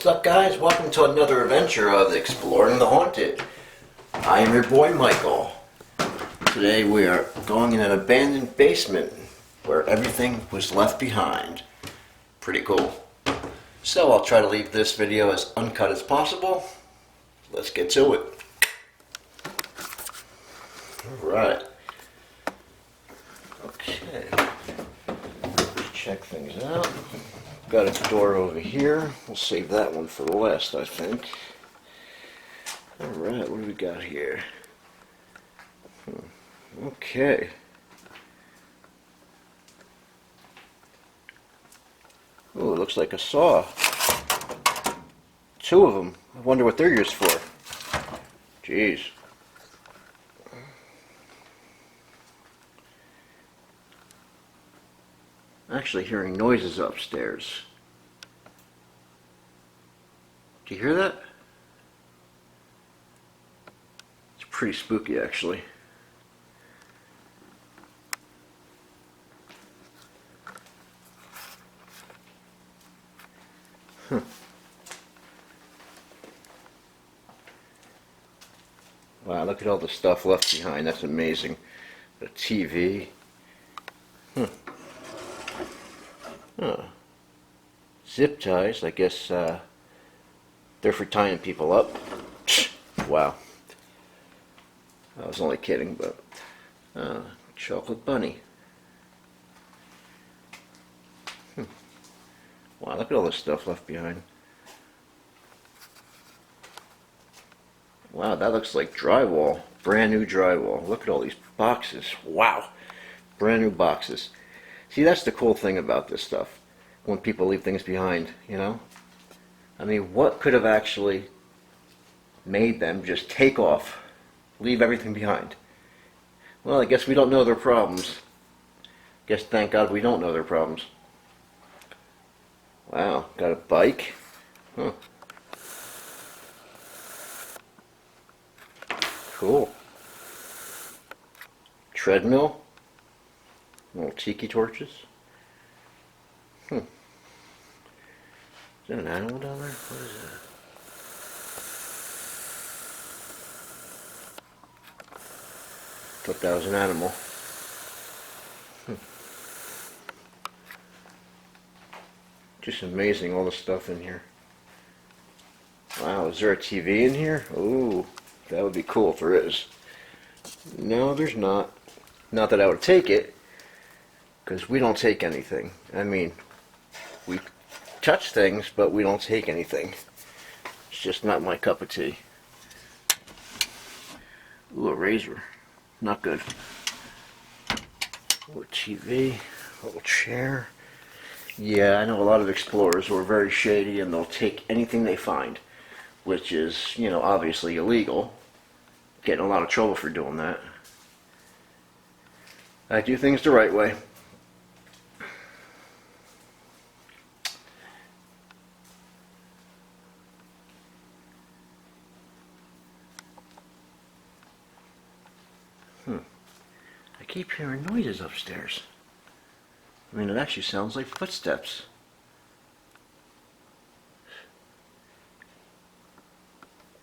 What's up, guys? Welcome to another adventure of Exploring the Haunted. I am your boy Michael. Today we are going in an abandoned basement where everything was left behind. Pretty cool. So I'll try to leave this video as uncut as possible. Let's get to it. Alright. Okay. Let's check things out. Got a door over here. We'll save that one for the last, I think. Alright, what do we got here? Okay. Oh, it looks like a saw. Two of them. I wonder what they're used for. Jeez. Actually hearing noises upstairs. Do you hear that? It's pretty spooky, actually. Huh. Wow, look at all the stuff left behind. That's amazing. The TV. Huh. Huh. Zip ties, I guess they're for tying people up. Wow. I was only kidding, but chocolate bunny. Wow, look at all this stuff left behind. Wow, that looks like drywall. Brand new drywall. Look at all these boxes. Wow. Brand new boxes. See, that's the cool thing about this stuff. When people leave things behind, you know? I mean, what could have actually made them just take off, leave everything behind? Well, I guess we don't know their problems. Guess thank God we don't know their problems. Wow, got a bike? Huh. Cool. Treadmill? Little tiki torches? Is that an animal down there? What is that? Thought that was an animal. Just amazing, all the stuff in here. Wow, is there a TV in here? Ooh, that would be cool if there is. No, there's not. Not that I would take it, because we don't take anything. I mean, we touch things, but we don't take anything. It's just not my cup of tea. Ooh, a razor. Not good. Ooh, a TV. A little chair. Yeah, I know a lot of explorers who are very shady and they'll take anything they find, which is, you know, obviously illegal. Get in a lot of trouble for doing that. I do things the right way. I keep hearing noises upstairs. I mean, it actually sounds like footsteps.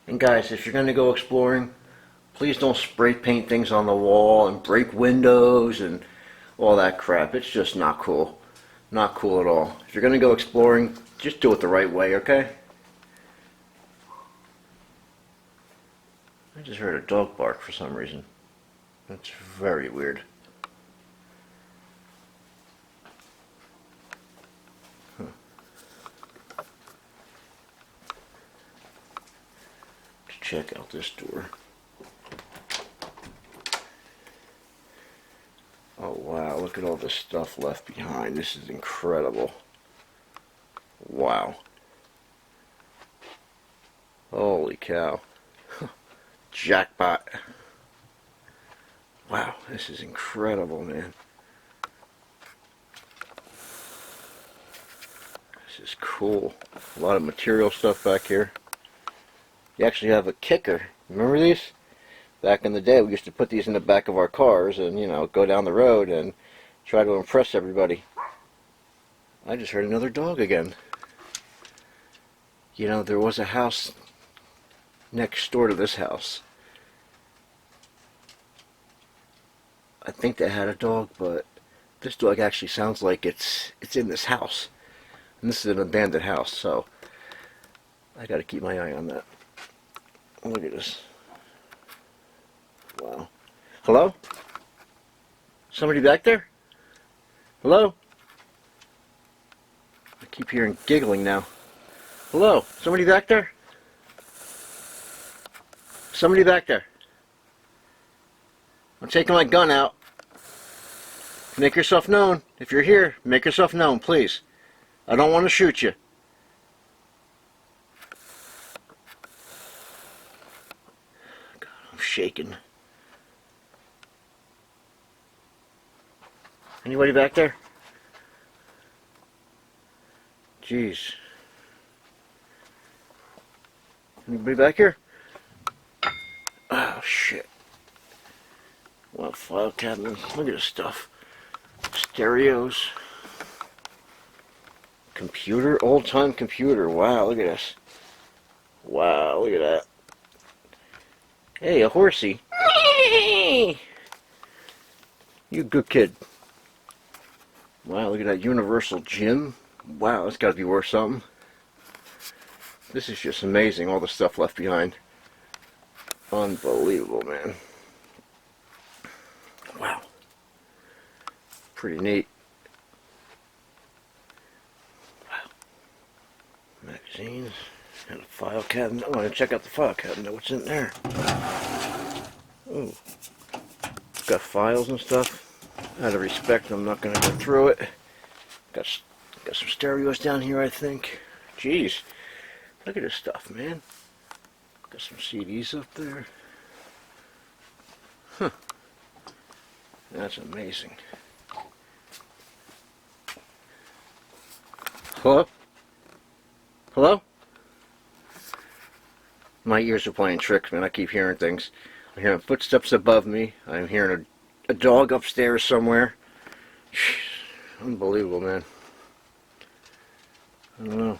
And guys, if you're going to go exploring, please don't spray paint things on the wall and break windows and all that crap. It's just not cool. Not cool at all. If you're going to go exploring, just do it the right way, okay? I just heard a dog bark for some reason. That's very weird. Let's check out this door. Oh wow, look at all the stuff left behind. This is incredible. Wow. Holy cow. Jackpot. Wow, this is incredible, man. This is cool. A lot of material stuff back here. You actually have a kicker. Remember these? Back in the day, we used to put these in the back of our cars and, you know, go down the road and try to impress everybody. I just heard another dog again. You know, there was a house next door to this house. I think they had a dog, but this dog actually sounds like it's in this house. And this is an abandoned house, so I gotta keep my eye on that. Look at this. Wow. Hello? Somebody back there? Hello? I keep hearing giggling now. Hello? Somebody back there? Somebody back there? I'm taking my gun out. Make yourself known. If you're here, make yourself known, please. I don't want to shoot you. God, I'm shaking. Anybody back there? Jeez. Anybody back here? Oh, shit. Well, file cabinet. Look at this stuff. Stereos. Computer. Old-time computer. Wow, look at this. Wow, look at that. Hey, a horsey. You good kid. Wow, look at that Universal Gym. Wow, that's got to be worth something. This is just amazing, all the stuff left behind. Unbelievable, man. Wow. Pretty neat. Wow. Magazines. And a file cabinet. I want to check out the file cabinet. What's in there? Ooh. Got files and stuff. Out of respect, I'm not going to go through it. Got some stereos down here, I think. Jeez. Look at this stuff, man. Got some CDs up there. Huh. That's amazing. Hello? Hello? My ears are playing tricks, man. I keep hearing things. I'm hearing footsteps above me. I'm hearing a dog upstairs somewhere. Unbelievable, man. I don't know.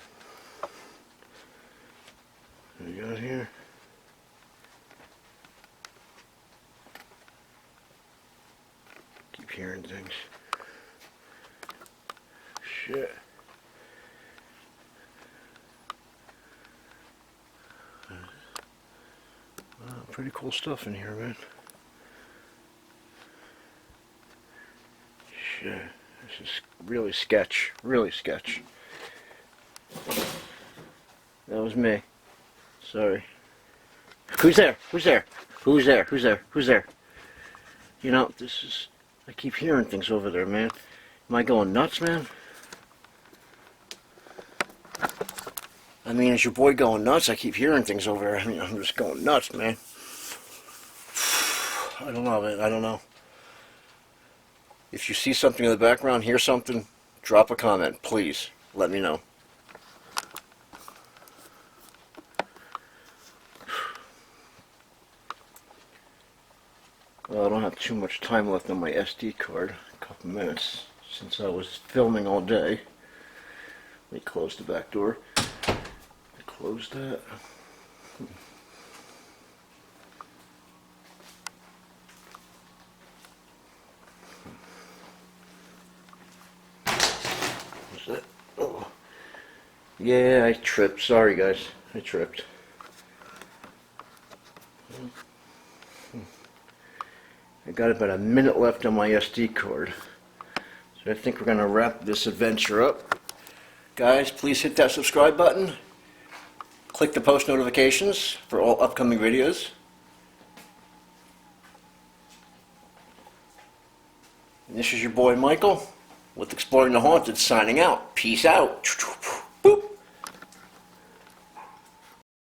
What do we got here? Keep hearing things. Shit. Pretty cool stuff in here, man. Shit. This is really sketch. Really sketch. That was me. Sorry. Who's there? Who's there? Who's there? Who's there? Who's there? You know, this is... I keep hearing things over there, man. Am I going nuts, man? I mean, is your boy going nuts? I keep hearing things over there. I mean, I'm just going nuts, man. I don't know, man. I don't know. If you see something in the background, hear something, drop a comment, please. Let me know. Well, I don't have too much time left on my SD card. A couple minutes since I was filming all day. Let me close the back door. Close that. What's that? Oh. Yeah, I tripped. Sorry, guys. I tripped. I got about a minute left on my SD card. So I think we're going to wrap this adventure up. Guys, please hit that subscribe button. Click the post notifications for all upcoming videos. And this is your boy Michael with Exploring the Haunted signing out. Peace out.